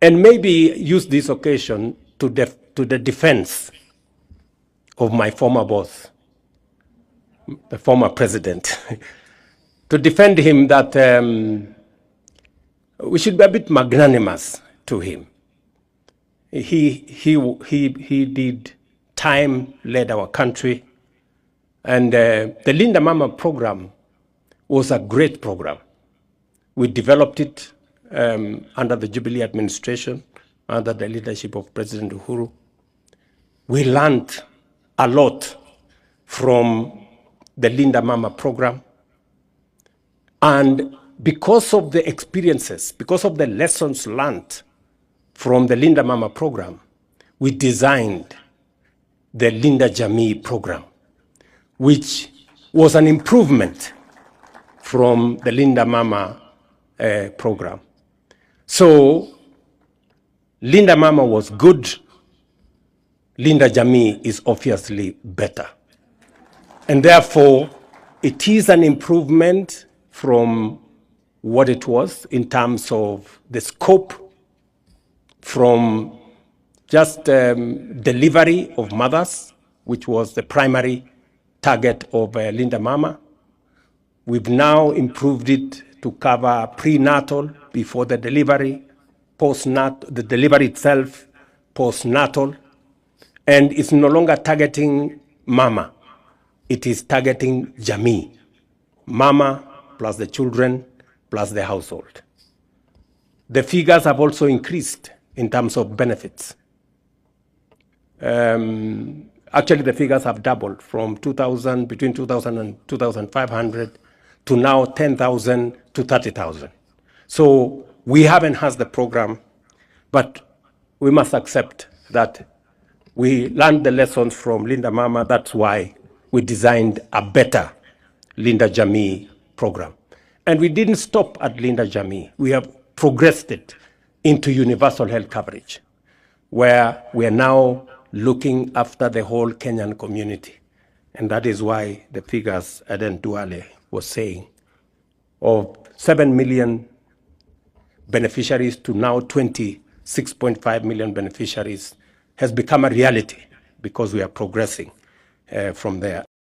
and maybe use this occasion to the defense of my former boss, the former president, to defend him that we should be a bit magnanimous to him. He did time, led our country, and the Linda Mama program was a great program. We developed it under the Jubilee administration, under the leadership of President Uhuru. We learned a lot from the Linda Mama program. And because of the experiences, because of the lessons learned from the Linda Mama program, we designed the Linda Jamii program, which was an improvement from the Linda Mama program. So Linda Mama was good. Linda Jamii is obviously better. And therefore, it is an improvement from what it was in terms of the scope, from just delivery of mothers, which was the primary target of Linda Mama. We've now improved it to cover prenatal, before the delivery, postnatal, the delivery itself, postnatal, and it's no longer targeting mama. It is targeting Jamii, mama plus the children plus the household. The figures have also increased in terms of benefits. Actually, the figures have doubled from between 2,000 and 2,500 to now 10,000 to 30,000. So we have enhanced the program, but we must accept that we learned the lessons from Linda Mama. That's why we designed a better Linda Jamii program. And we didn't stop at Linda Jamii. We have progressed it into universal health coverage, where we are now looking after the whole Kenyan community. And that is why the figures Aden Duale was saying, of 7 million beneficiaries to now 26.5 million beneficiaries has become a reality, because we are progressing from there.